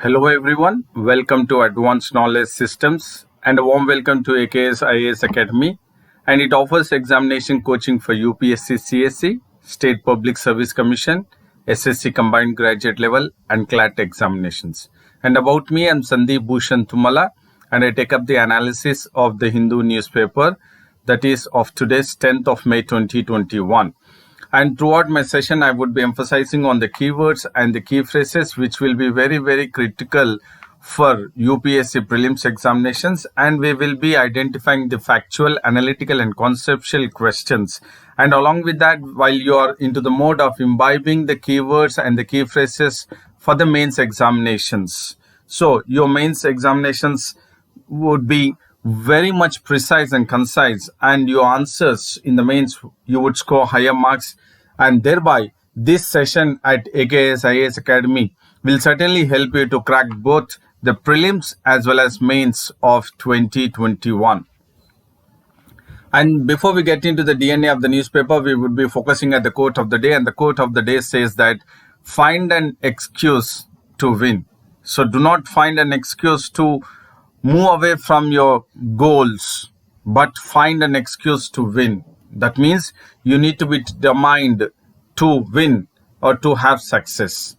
Hello everyone, welcome to Advanced Knowledge Systems and a warm welcome to AKS IAS Academy, and it offers examination coaching for UPSC CSE, State Public Service Commission, SSC Combined Graduate Level and CLAT examinations. And about me, I'm Sandeep Bhushan Tumala, and I take up the analysis of the Hindu newspaper, that is of today's 10th of May 2021. And throughout my session, I would be emphasizing on the keywords and the key phrases, which will be very, very critical for UPSC prelims examinations. And we will be identifying the factual, analytical, and conceptual questions. And along with that, while you are into the mode of imbibing the keywords and the key phrases for the mains examinations. So your mains examinations would be very much precise and concise, and your answers in the mains you would score higher marks, and thereby this session at AKS IAS Academy will certainly help you to crack both the prelims as well as mains of 2021. And before we get into the DNA of the newspaper, we would be focusing at the quote of the day, and the quote of the day says that find an excuse to win. So do not find an excuse to move away from your goals, but find an excuse to win. That means you need to be determined to win or to have success.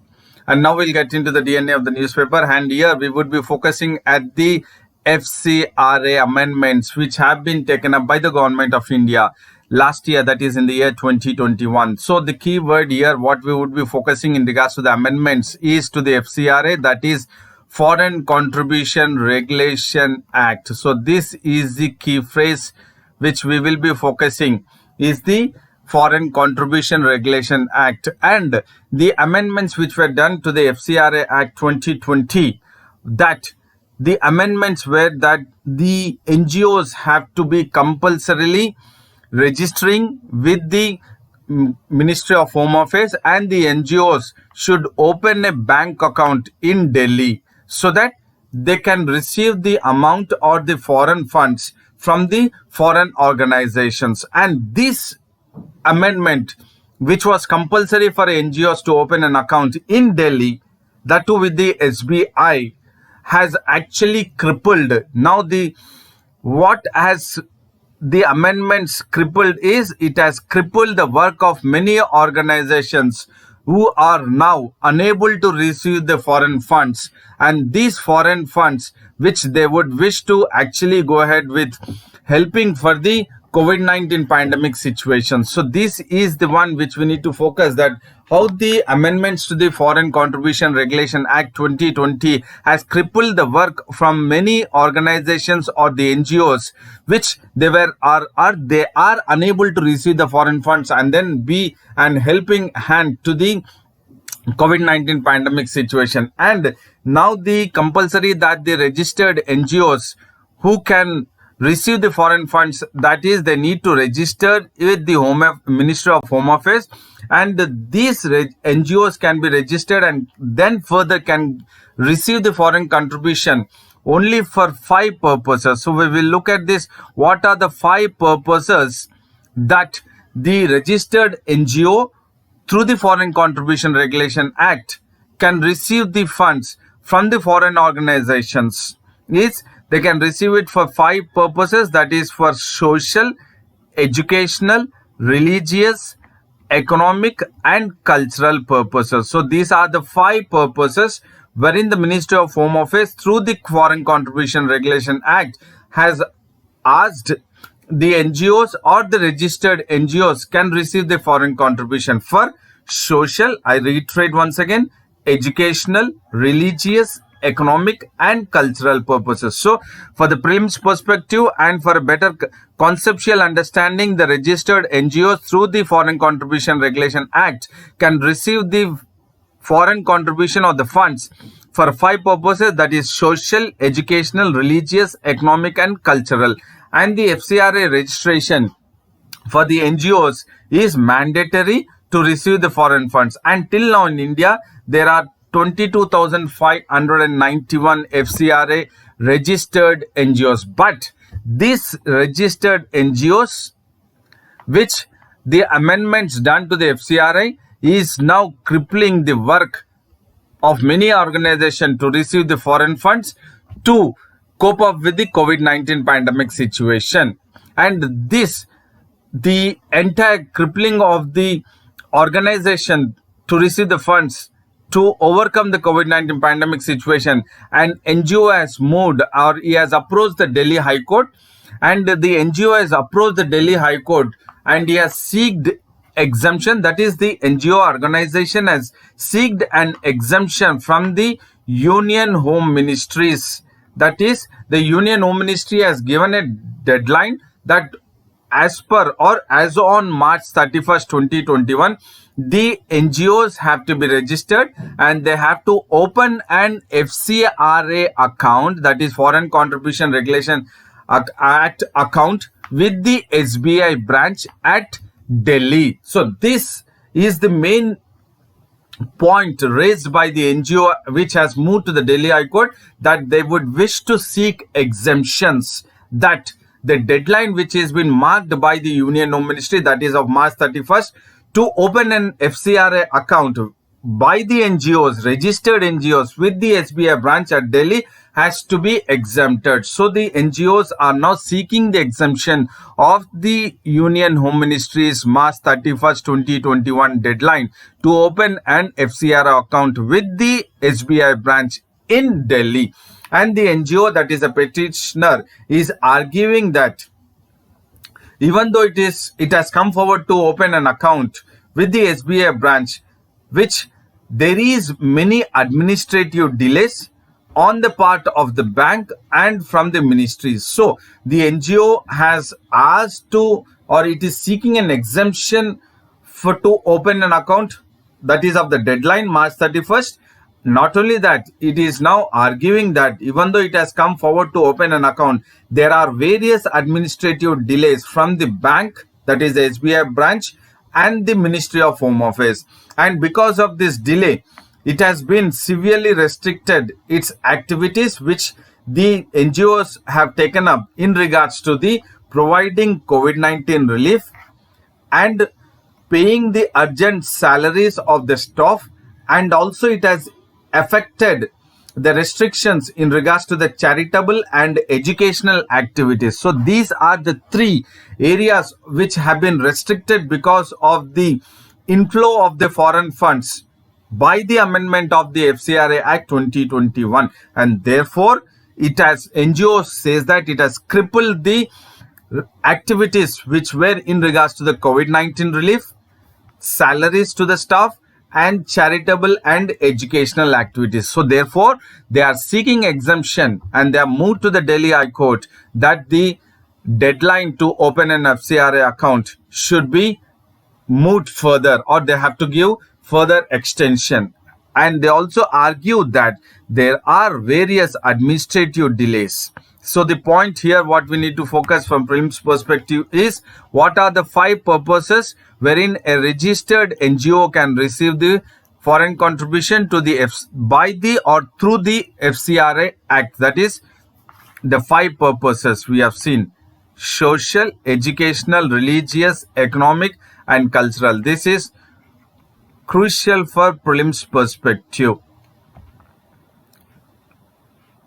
And now we'll get into the DNA of the newspaper, and here we would be focusing at the FCRA amendments which have been taken up by the government of India last year, that is in the year 2021. So the key word here, what we would be focusing in regards to the amendments is to the FCRA, that is Foreign Contribution Regulation Act. So this is the key phrase which we will be focusing, is the Foreign Contribution Regulation Act, and the amendments which were done to the FCRA Act 2020, that the amendments were that the NGOs have to be compulsorily registering with the Ministry of Home Affairs, and the NGOs should open a bank account in Delhi so that they can receive the amount or the foreign funds from the foreign organizations. And this amendment, which was compulsory for NGOs to open an account in Delhi, that too with the SBI, has actually crippled. Now what has the amendments crippled is, it has crippled the work of many organizations who are now unable to receive the foreign funds, and these foreign funds which they would wish to actually go ahead with helping for the COVID-19 pandemic situation. So this is the one which we need to focus, that how the amendments to the Foreign Contribution Regulation Act 2020 has crippled the work from many organizations or the NGOs which they are unable to receive the foreign funds and then be an helping hand to the COVID-19 pandemic situation. And now the compulsory that the registered NGOs who can receive the foreign funds, that is they need to register with the Ministry of Home Affairs, and these NGOs can be registered and then further can receive the foreign contribution only for 5 purposes. So we will look at this. What are the 5 purposes that the registered NGO through the Foreign Contribution Regulation Act can receive the funds from the foreign organizations? Is they can receive it for 5 purposes, that is for social, educational, religious, economic and cultural purposes. So these are the 5 purposes wherein the Ministry of Home Affairs through the Foreign Contribution Regulation Act has asked the NGOs or the registered NGOs can receive the foreign contribution for social, I reiterate once again, educational, religious, economic and cultural purposes. So for the prelims perspective and for a better conceptual understanding, the registered NGOs through the Foreign Contribution Regulation Act can receive the foreign contribution or the funds for 5 purposes, that is social, educational, religious, economic and cultural. And the FCRA registration for the NGOs is mandatory to receive the foreign funds. And till now in India, there are 22,591 FCRA registered NGOs. But these registered NGOs, which the amendments done to the FCRA is now crippling the work of many organizations to receive the foreign funds to cope up with the COVID-19 pandemic situation. And this, the entire crippling of the organization to receive the funds to overcome the COVID-19 pandemic situation, and NGO has moved, or he has approached the Delhi High Court, and the NGO has approached the Delhi High Court and he has sought exemption. That is, the NGO organization has sought an exemption from the Union Home Ministries. That is, the Union Home Ministry has given a deadline that as per or as on March 31st, 2021, the NGOs have to be registered and they have to open an FCRA account, that is Foreign Contribution Regulation Act account, with the SBI branch at Delhi. So this is the main point raised by the NGO, which has moved to the Delhi High Court, that they would wish to seek exemptions, that the deadline which has been marked by the Union Home Ministry, that is of March 31st, to open an FCRA account by the NGOs, registered NGOs with the SBI branch at Delhi, has to be exempted. So the NGOs are now seeking the exemption of the Union Home Ministry's March 31st, 2021 deadline to open an FCRA account with the SBI branch in Delhi. And the NGO, that is a petitioner, is arguing that even though it has come forward to open an account with the SBI branch, which there is many administrative delays on the part of the bank and from the ministries. So the NGO has asked to, or it is seeking an exemption to open an account, that is of the deadline March 31st. Not only that, it is now arguing that even though it has come forward to open an account, there are various administrative delays from the bank, that is the SBI branch, and the Ministry of Home Affairs. And because of this delay, it has been severely restricted its activities which the NGOs have taken up in regards to the providing COVID-19 relief and paying the urgent salaries of the staff, and also it has affected the restrictions in regards to the charitable and educational activities. So these are the three areas which have been restricted because of the inflow of the foreign funds by the amendment of the FCRA Act 2021, and therefore it has, NGO says that it has crippled the activities which were in regards to the COVID-19 relief, salaries to the staff, and charitable and educational activities. So therefore they are seeking exemption and they have moved to the Delhi High Court that the deadline to open an FCRA account should be moved further, or they have to give further extension. And they also argue that there are various administrative delays. So the point here, what we need to focus from prelims perspective is, what are the 5 purposes wherein a registered NGO can receive the foreign contribution to the by the or through the FCRA Act. That is the 5 purposes we have seen: social, educational, religious, economic, and cultural. This is crucial for prelims perspective.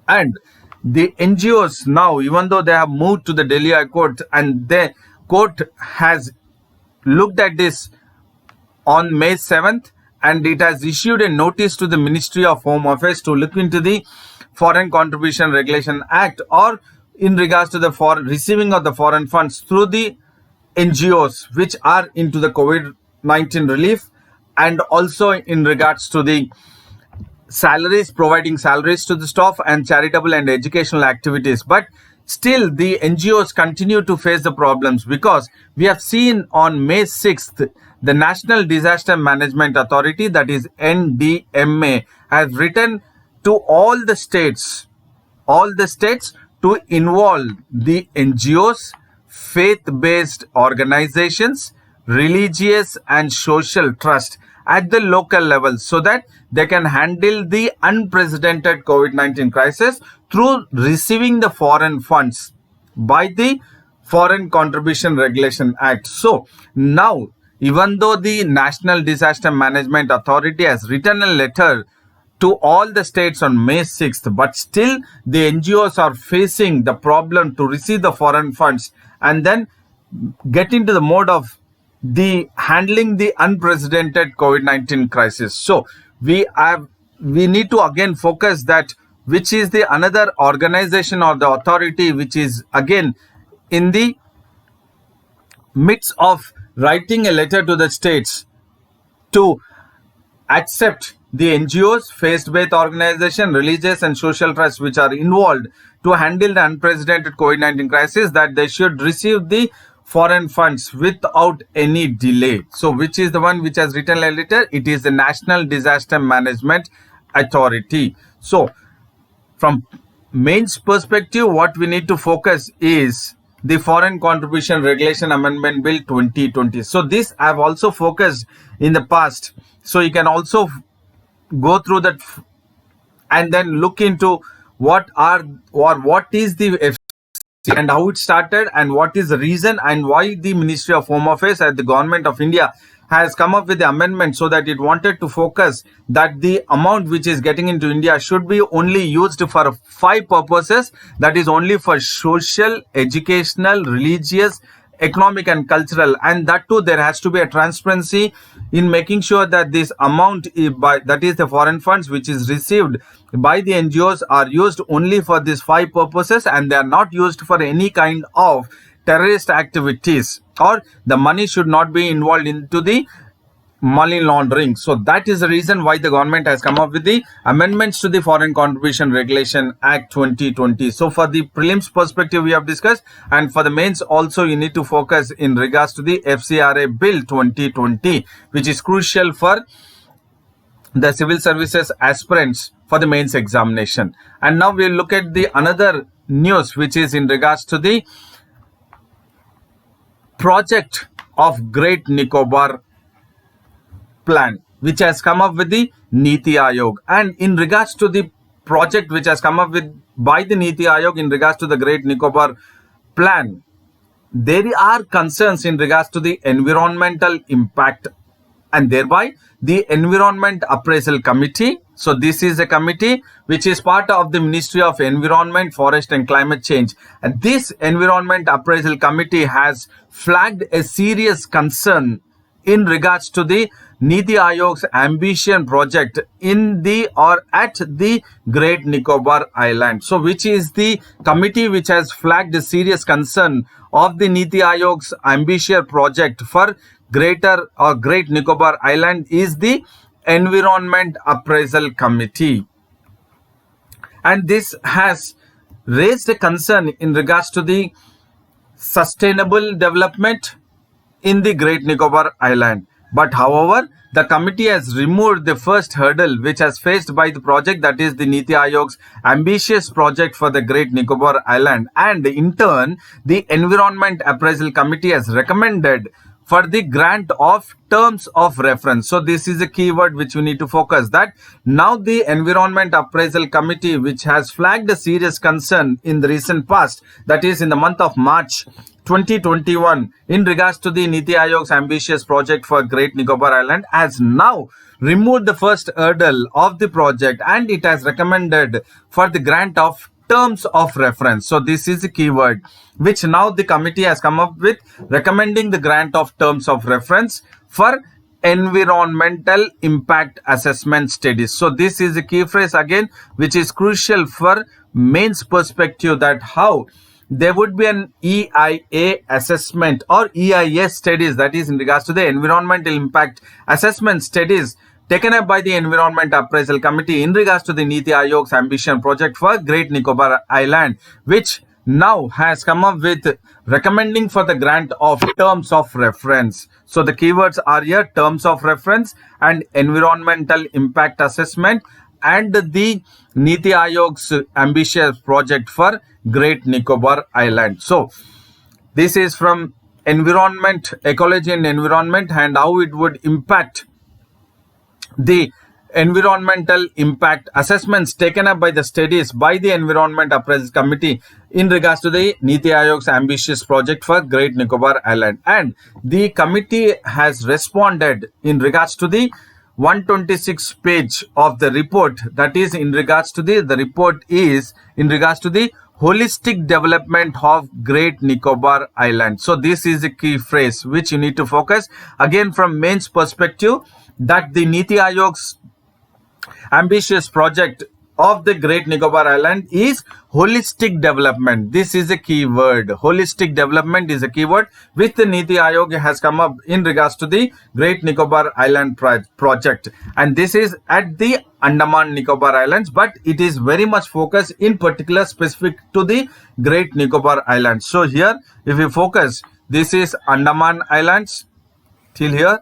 And the NGOs now, even though they have moved to the Delhi High Court, and the court has looked at this on May 7th, and it has issued a notice to the Ministry of Home Affairs to look into the Foreign Contribution Regulation Act, or in regards to the receiving of the foreign funds through the NGOs which are into the COVID-19 relief, and also in regards to the salaries, providing salaries to the staff, and charitable and educational activities. But still the NGOs continue to face the problems, because we have seen on May 6th, the National Disaster Management Authority, that is NDMA, has written to all the states to involve the NGOs, faith-based organizations, religious and social trust at the local level, so that they can handle the unprecedented COVID-19 crisis through receiving the foreign funds by the Foreign Contribution Regulation Act. So now, even though the National Disaster Management Authority has written a letter to all the states on May 6th, but still the NGOs are facing the problem to receive the foreign funds and then get into the mode of the handling the unprecedented COVID-19 crisis. So we need to again focus that which is the another organization or the authority which is again in the midst of writing a letter to the states to accept the NGOs, faith-based organization, religious and social trusts which are involved to handle the unprecedented COVID-19 crisis, that they should receive the foreign funds without any delay. So which is the one which has written a letter? It is the National Disaster Management Authority. So from mains perspective, what we need to focus is the Foreign Contribution Regulation Amendment Bill 2020. So this I have also focused in the past. So you can also go through that and then look into what is the FCA and how it started and what is the reason and why the Ministry of Home Affairs and the Government of India has come up with the amendment, so that it wanted to focus that the amount which is getting into India should be only used for 5 purposes. That is only for social, educational, religious, economic and cultural, and that too there has to be a transparency in making sure that this amount that is the foreign funds which is received by the NGOs are used only for these 5 purposes and they are not used for any kind of terrorist activities, or the money should not be involved into the money laundering. So that is the reason why the government has come up with the amendments to the Foreign Contribution Regulation Act 2020. So for the prelims perspective we have discussed, and for the mains also you need to focus in regards to the FCRA Bill 2020, which is crucial for the civil services aspirants for the mains examination. And now we'll look at the another news which is in regards to the project of Great Nicobar plan, which has come up with the Niti Aayog. And in regards to the project which has come up with by the Niti Aayog in regards to the Great Nicobar plan, there are concerns in regards to the environmental impact and thereby the Environment Appraisal Committee. So this is a committee which is part of the Ministry of Environment, Forest and Climate Change. And this Environment Appraisal Committee has flagged a serious concern in regards to the Niti Aayog's ambition project in the or at the Great Nicobar Island. So which is the committee which has flagged a serious concern of the Niti Aayog's ambitious project for Great Nicobar Island is the Environment Appraisal Committee. And this has raised a concern in regards to the sustainable development in the Great Nicobar Island. But however, the committee has removed the first hurdle which has faced by the project, that is the Niti Aayog's ambitious project for the Great Nicobar Island. And in turn, the Environment Appraisal Committee has recommended for the grant of terms of reference. So this is a keyword which we need to focus, that now the Environment Appraisal Committee, which has flagged a serious concern in the recent past, that is in the month of March 2021 in regards to the Niti Aayog's ambitious project for Great Nicobar Island, has now removed the first hurdle of the project and it has recommended for the grant of terms of reference. So this is a keyword which now the committee has come up with, recommending the grant of terms of reference for environmental impact assessment studies. So this is a key phrase again which is crucial for mains perspective, that how there would be an EIA assessment or EIS studies, that is in regards to the environmental impact assessment studies taken up by the Environment Appraisal Committee in regards to the Niti Aayog's ambition project for Great Nicobar Island, which now has come up with recommending for the grant of terms of reference. So the keywords are here: terms of reference and environmental impact assessment and the Niti Aayog's ambitious project for Great Nicobar Island. So this is from environment, ecology and environment, and how it would impact the environmental impact assessments taken up by the studies by the Environment Appraisal Committee in regards to the Niti Aayog's ambitious project for Great Nicobar Island. And the committee has responded in regards to the 126 page of the report, that is in regards to the report is in regards to the holistic development of Great Nicobar Island. So this is a key phrase which you need to focus again from mains perspective, that the Niti Aayog's ambitious project of the Great Nicobar Island is holistic development. This is a key word. Holistic development is a key word which the Niti Aayog has come up in regards to the Great Nicobar Island project. And this is at the Andaman Nicobar Islands, but it is very much focused in particular specific to the Great Nicobar Islands. So here, if you focus, this is Andaman Islands till here,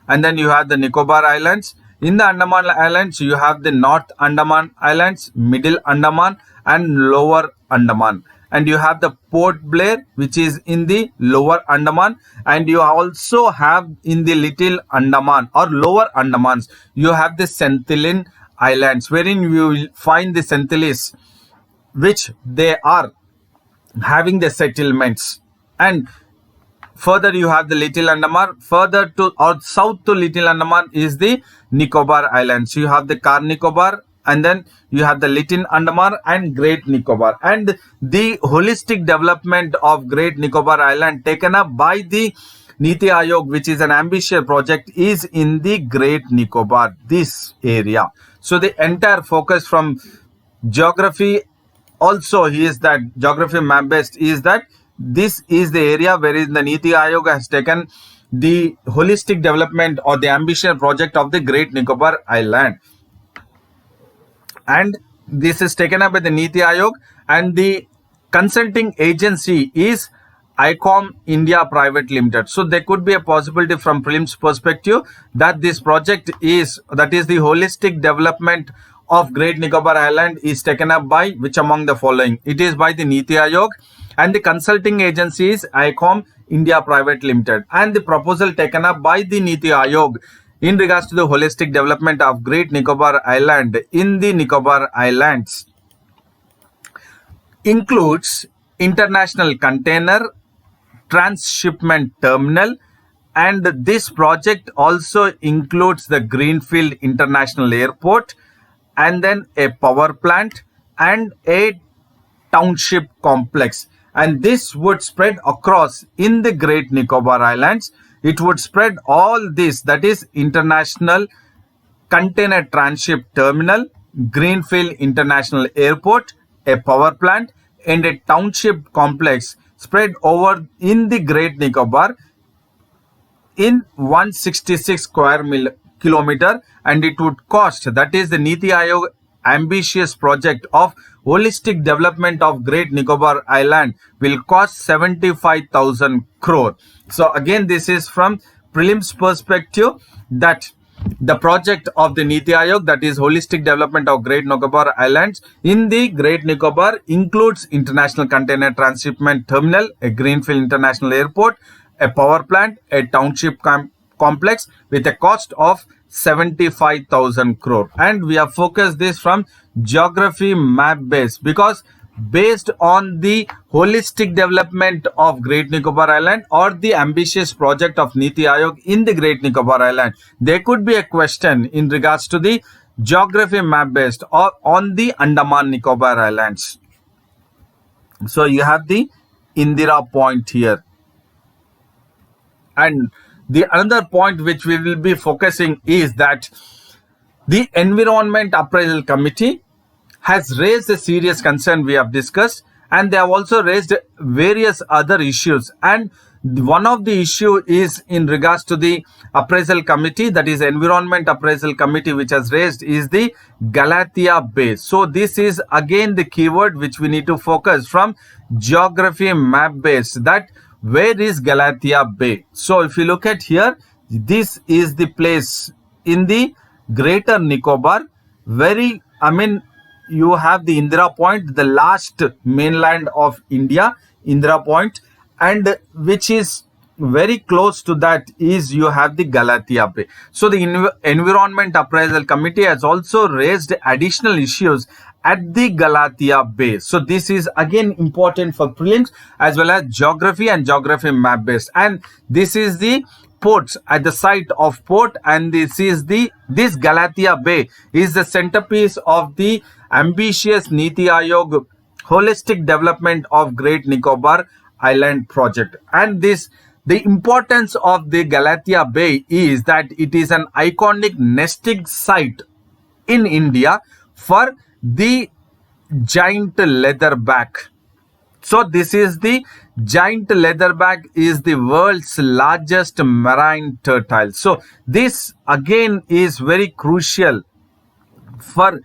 and then you have the Nicobar Islands. In the Andaman Islands, you have the North Andaman Islands, Middle Andaman and Lower Andaman. And you have the Port Blair, which is in the Lower Andaman. And you also have in the Little Andaman or Lower Andamans, you have the Sentinel Islands, wherein you will find the Sentinels, which they are having the settlements. And further you have the Little Andaman. Further to or south to Little Andaman is the Nicobar Islands. You have the Car Nicobar, and then you have the Little Andaman and Great Nicobar. And the holistic development of Great Nicobar Island taken up by the Niti Aayog, which is an ambitious project, is in the Great Nicobar, this area. So the entire focus from geography also is that geography map based is that this is the area wherein the Niti Aayog has taken the holistic development or the ambitious project of the Great Nicobar Island. And this is taken up by the Niti Aayog, and the consulting agency is ICOM India Private Limited. So there could be a possibility from prelims perspective that this project is, that is the holistic development of Great Nicobar Island is taken up by which among the following? It is by the Niti Aayog, and the consulting agency is ICOM India Private Limited. And the proposal taken up by the Niti Aayog in regards to the holistic development of Great Nicobar Island in the Nicobar Islands includes international container transshipment terminal, and this project also includes the Greenfield International Airport, and then a power plant and a township complex. And this would spread across in the Great Nicobar Islands. It would spread all this, that is international container transship terminal, Greenfield International Airport, a power plant and a township complex spread over in the Great Nicobar in 166 square kilometer, and it would cost, that is the Niti Aayog ambitious project of holistic development of Great Nicobar Island will cost 75,000 crore. So again, this is from prelims perspective, that the project of the Niti Aayog, that is holistic development of Great Nicobar Islands in the Great Nicobar, includes international container transshipment terminal, a Greenfield International Airport, a power plant, a township complex with a cost of 75,000 crore. And we have focused this from geography map base, because based on the holistic development of Great Nicobar Island or the ambitious project of Niti Aayog in the Great Nicobar Island, there could be a question in regards to the geography map based or on the Andaman Nicobar Islands. So you have the Indira point here. And the another point which we will be focusing is that the Environment Appraisal Committee has raised a serious concern we have discussed, and they have also raised various other issues. And one of the issue is in regards to the appraisal committee, that is Environment Appraisal Committee, which has raised is the Galathea Bay. So this is again the keyword which we need to focus from geography map base, that where is Galathea Bay. So if you look at here, this is the place in the Greater Nicobar, you have the Indira Point, the last mainland of India, Indira Point, and which is very close to that is you have the Galathea Bay. So the Environment Appraisal Committee has also raised additional issues at the Galathea Bay. So this is again important for prelims as well as geography and geography map based. And this is the ports at the site of port, and this Galathea Bay is the centerpiece of the ambitious Niti Aayog holistic development of Great Nicobar Island project. And the importance of the Galathea Bay is that it is an iconic nesting site in India for the giant leatherback. So this is the giant leatherback is the world's largest marine turtle. So this again is very crucial for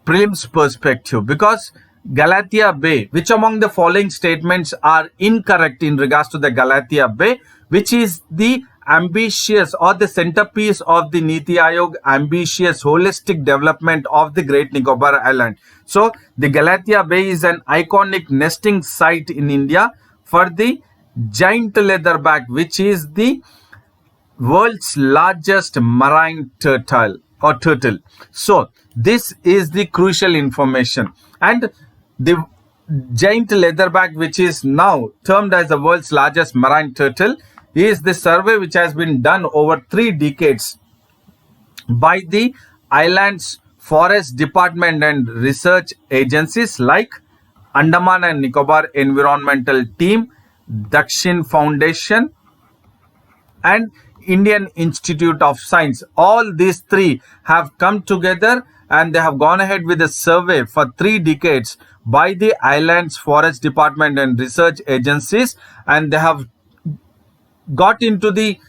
prelims perspective, because Galathea Bay, which among the following statements are incorrect in regards to the Galathea Bay, which is the ambitious or the centerpiece of the Niti Aayog ambitious holistic development of the Great Nicobar Island. So the Galathea Bay is an iconic nesting site in India for the giant leatherback, which is the world's largest marine turtle or turtle. So this is the crucial information. And the giant leatherback, which is now termed as the world's largest marine turtle, is the survey which has been done over 3 decades by the island's forest department and research agencies like Andaman and Nicobar Environmental Team, Dakshin Foundation, and Indian Institute of Science. All these 3 have come together and they have gone ahead with a survey for 3 decades by the island's forest department and research agencies, and they have got into the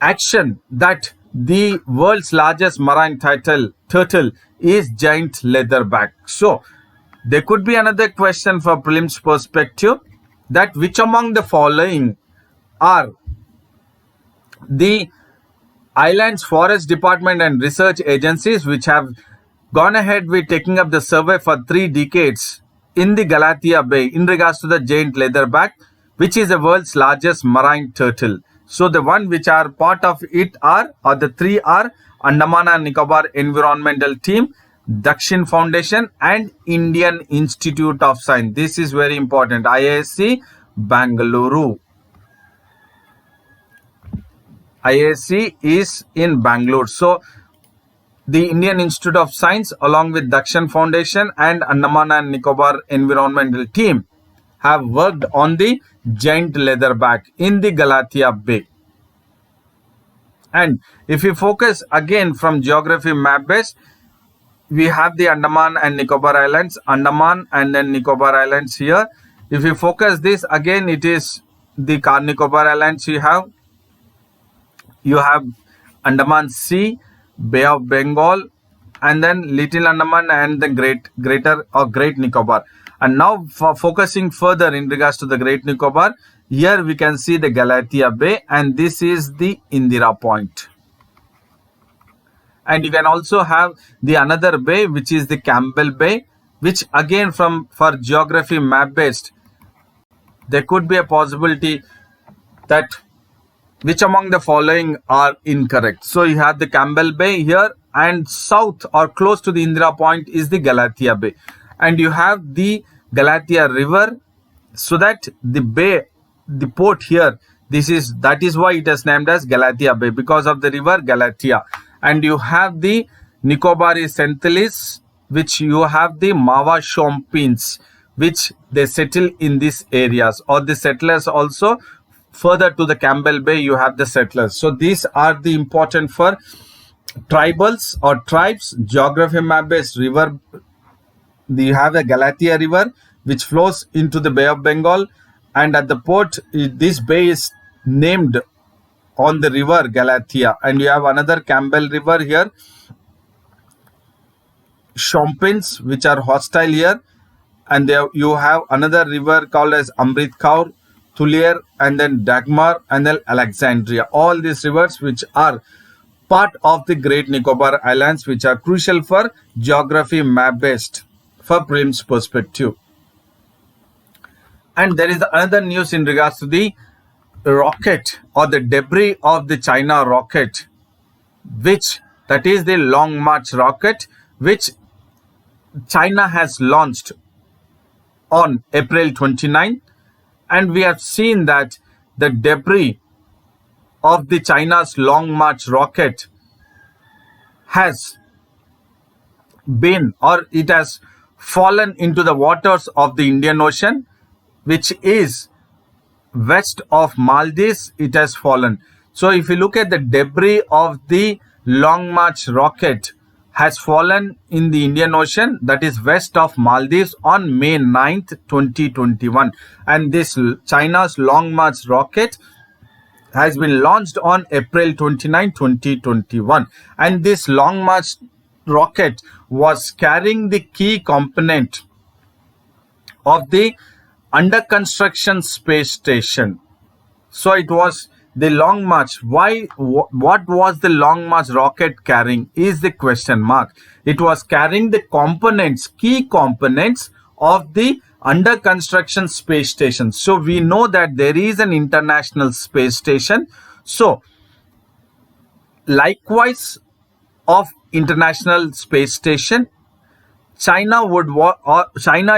action that the world's largest marine turtle is giant leatherback. So there could be another question for prelims perspective, that which among the following are the island's forest department and research agencies which have gone ahead with taking up the survey for 3 decades in the Galathea Bay in regards to the giant leatherback, which is the world's largest marine turtle. So the one which are part of it are, or the 3 are, Andaman and Nicobar Environmental Team, Dakshin Foundation, and Indian Institute of Science. This is very important. IISc Bangalore. IISc is in Bangalore. So the Indian Institute of Science along with Dakshin Foundation and Andaman and Nicobar Environmental Team have worked on the giant leatherback in the Galathea Bay. And if we focus again from geography map base, we have the Andaman and Nicobar Islands, Andaman and then Nicobar Islands here. If we focus this again, it is the Car Nicobar Islands you have Andaman Sea, Bay of Bengal, and then Little Andaman and the Great Nicobar. And now for focusing further in regards to the Great Nicobar, here we can see the Galathea Bay, and this is the Indira Point. And you can also have the another bay which is the Campbell Bay, which again for geography map based, there could be a possibility that which among the following are incorrect. So you have the Campbell Bay here, and south or close to the Indira Point is the Galathea Bay. And you have the Galathea River, so that the bay, the port here, that is why it is named as Galathea Bay, because of the river Galathea. And you have the Nicobari Sentilis, which you have the Mawa Shompins, which they settle in these areas, or the settlers also. Further to the Campbell Bay, you have the settlers. So these are the important for tribals or tribes, geography map based river. You have the Galathea River, which flows into the Bay of Bengal, and at the port, this bay is named on the river Galathea. And you have another Campbell River here, Shompins, which are hostile here, and there you have another river called as Amrit Kaur, Tulier, and then Dagmar, and then Alexandria. All these rivers which are part of the Great Nicobar Islands, which are crucial for geography map based for prelims perspective. And there is another news in regards to the rocket or the debris of the China rocket, that is the Long March rocket, which China has launched on April 29. And we have seen that the debris of the China's Long March rocket has been, or it has fallen into the waters of the Indian Ocean, which is west of Maldives. It has fallen. So if you look at the debris of the Long March rocket has fallen in the Indian Ocean, that is west of Maldives, on May 9th, 2021. And this China's Long March rocket has been launched on April 29, 2021. And this Long March rocket was carrying the key component of the under construction space station. So it was the Long March. What was the Long March rocket carrying is the question mark. It was carrying the components, key components of the under construction space station. So we know that there is an international space station. So likewise of international space station, China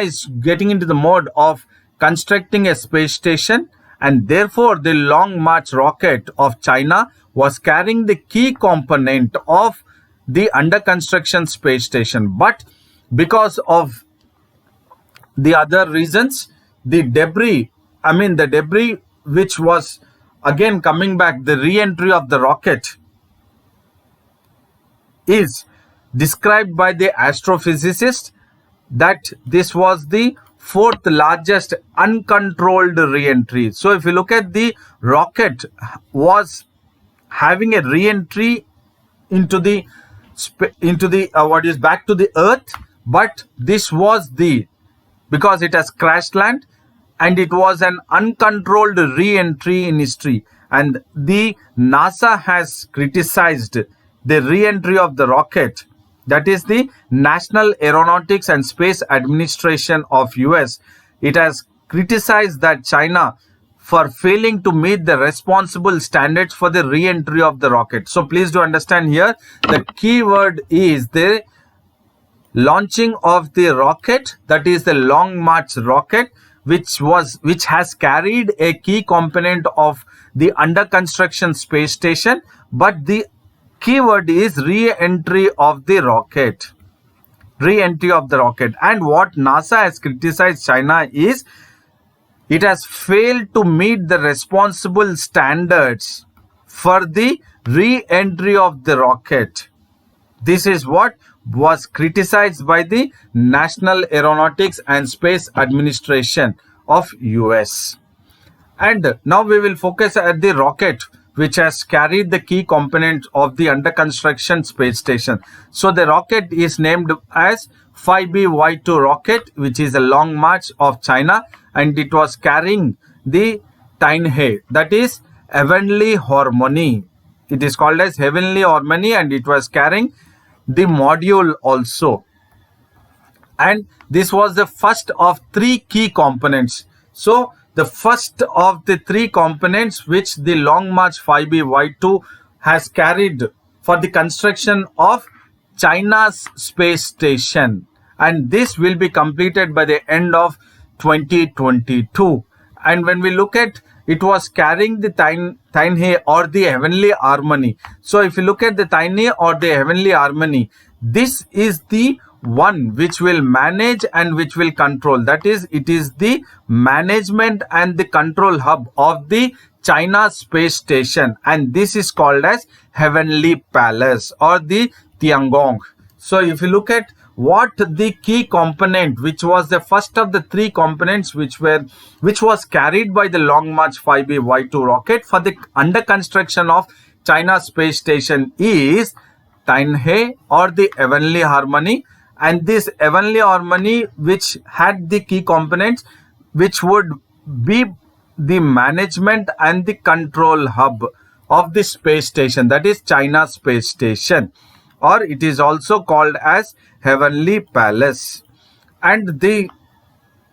is getting into the mode of constructing a space station, and therefore the Long March rocket of China was carrying the key component of the under construction space station. But because of the other reasons, the debris which was again coming back, the re-entry of the rocket is described by the astrophysicist that this was the fourth largest uncontrolled re-entry. So if you look at the rocket was having a re-entry into the back to the earth, but this was because it has crash land, and it was an uncontrolled re-entry in history. And the NASA has criticized the re-entry of the rocket, that is the National Aeronautics and Space Administration of US. It has criticized that China for failing to meet the responsible standards for the re-entry of the rocket. So please do understand here, the key word is the launching of the rocket, that is the Long March rocket, which has carried a key component of the under construction space station, but the keyword is re-entry of the rocket. Re-entry of the rocket. And what NASA has criticized China is it has failed to meet the responsible standards for the re-entry of the rocket. This is what was criticized by the National Aeronautics and Space Administration of US. And now we will focus at the rocket which has carried the key component of the under construction space station. So the rocket is named as 5BY2 rocket, which is a Long March of China, and it was carrying the Tianhe, that is Heavenly Harmony. It is called as Heavenly Harmony, and it was carrying the module also. And this was the first of three key components. So the first of the three components which the Long March 5BY2 has carried for the construction of China's space station, and this will be completed by the end of 2022. And when we look at, it was carrying the Tianhe or the Heavenly Harmony. So if you look at the Tianhe or the Heavenly Harmony, this is the one which will manage and which will control. That is, it is the management and the control hub of the China space station, and this is called as Heavenly Palace or the Tiangong. So if you look at what the key component, which was the first of the three components which was carried by the Long March 5BY2 rocket for the under construction of China space station, is Tianhe or the Heavenly Harmony. And this Heavenly Harmony, which had the key components which would be the management and the control hub of the space station, that is China space station, or it is also called as Heavenly Palace. And the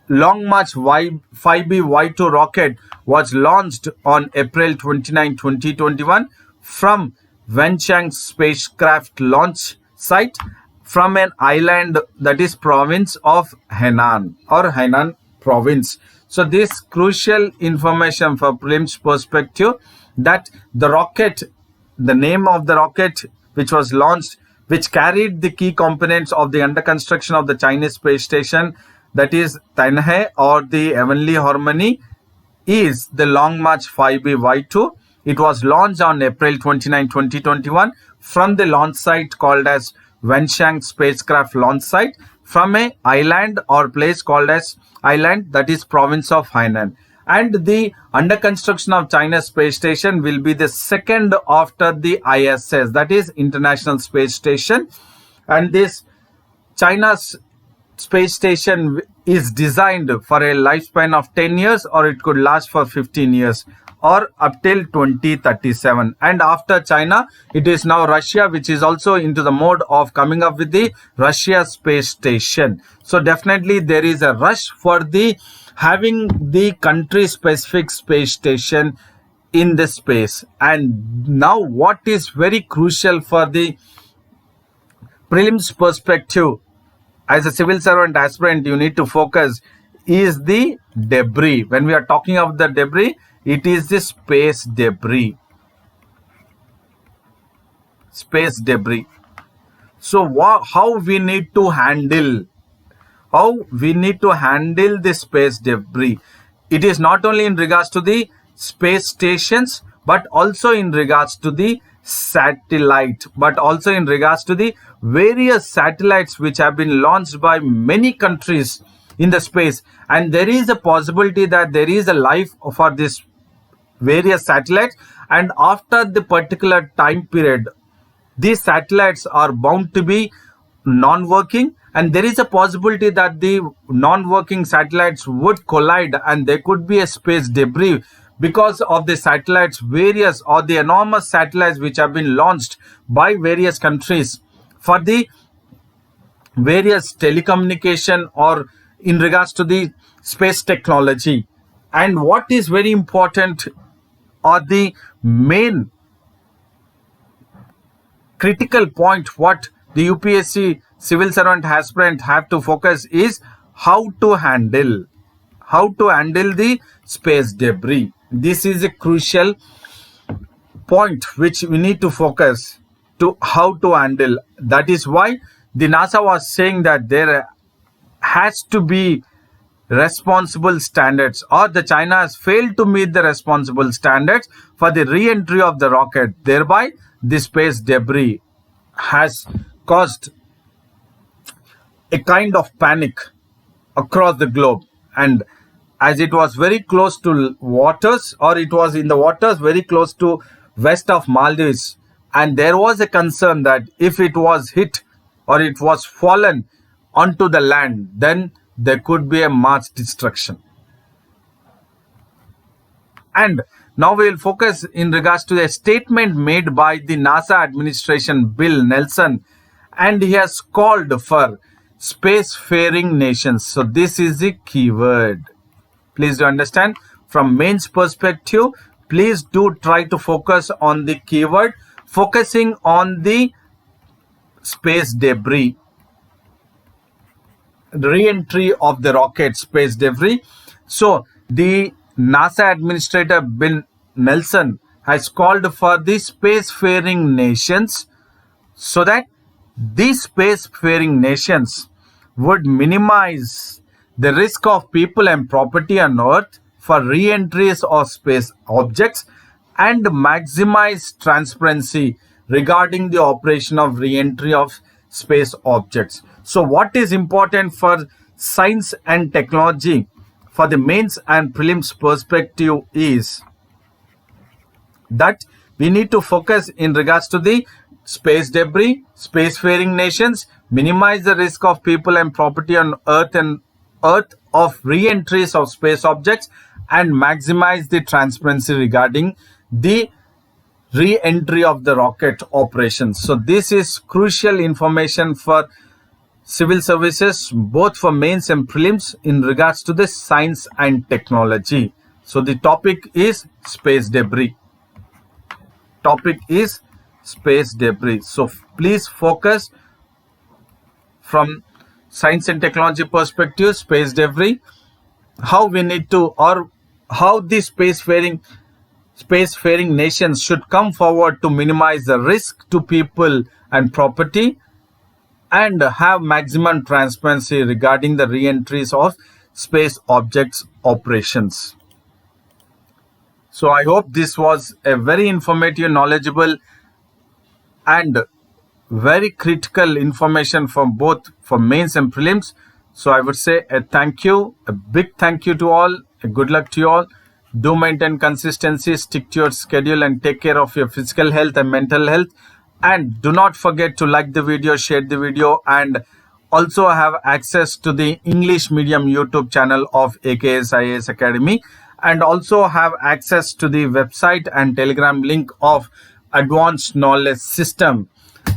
Long March 5BY2 rocket was launched on April 29, 2021 from Wenchang spacecraft launch site from an island, that is province of Henan or Hainan province. So this crucial information for prelims perspective, that the rocket, the name of the rocket which was launched, which carried the key components of the under construction of the Chinese space station, that is Tianhe or the Heavenly Harmony, is the Long March 5B Y2. It was launched on April 29, 2021 from the launch site called as Wenchang spacecraft launch site from a island or place called as island, that is province of Hainan. And the under construction of China space station will be the second after the ISS, that is International Space Station. And this China's space station is designed for a lifespan of 10 years, or it could last for 15 years or up till 2037. And after China, it is now Russia, which is also into the mode of coming up with the Russia space station. So definitely there is a rush for the having the country specific space station in the space. And now what is very crucial for the prelims perspective, as a civil servant aspirant, you need to focus is the debris. When we are talking of the debris, it is the space debris. Space debris. So how we need to handle the space debris. It is not only in regards to the space stations, but also in regards to the satellite, but also in regards to the various satellites which have been launched by many countries in the space. And there is a possibility that there is a life for this various satellites, and after the particular time period, these satellites are bound to be non-working, and there is a possibility that the non-working satellites would collide and there could be a space debris because of the satellites, various or the enormous satellites which have been launched by various countries for the various telecommunication or in regards to the space technology. And what is very important or the main critical point what the UPSC civil servant aspirant have to focus is how to handle the space debris. This is a crucial point which we need to focus to how to handle. That is why the NASA was saying that there has to be responsible standards, or the China has failed to meet the responsible standards for the re-entry of the rocket. Thereby, the space debris has caused a kind of panic across the globe. And as it was very close to waters, or it was in the waters very close to west of Maldives, and there was a concern that if it was hit or it was fallen onto the land, then there could be a mass destruction. And now we will focus in regards to a statement made by the NASA administration, Bill Nelson, and he has called for spacefaring nations. So this is the keyword. Please do understand, from mains perspective, please do try to focus on the keyword, focusing on the space debris, re-entry of the rocket, space debris. So the NASA administrator Bill Nelson has called for the spacefaring nations so that these spacefaring nations would minimize the risk of people and property on Earth for re-entries of space objects and maximize transparency regarding the operation of re-entry of space objects. So what is important for science and technology for the mains and prelims perspective is that we need to focus in regards to the space debris, spacefaring nations, minimize the risk of people and property on Earth of re-entries of space objects, and maximize the transparency regarding the re-entry of the rocket operations. So this is crucial information for civil services, both for mains and prelims, in regards to the science and technology. So the topic is space debris. Topic is space debris. So please focus from science and technology perspective, space debris, how we need to, or how the spacefaring spacefaring nations should come forward to minimize the risk to people and property and have maximum transparency regarding the re-entries of space objects operations. So I hope this was a very informative, knowledgeable and very critical information from both for mains and prelims. So I would say a thank you, a big thank you to all, a good luck to you all. Do maintain consistency, stick to your schedule and take care of your physical health and mental health. And do not forget to like the video, share the video, and also have access to the English medium YouTube channel of AKS IAS Academy, and also have access to the website and Telegram link of Advanced Knowledge System.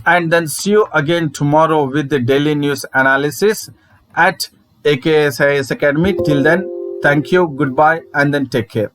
And then see you again tomorrow with the daily news analysis at AKS IAS Academy. Till then, thank you, goodbye, and then take care.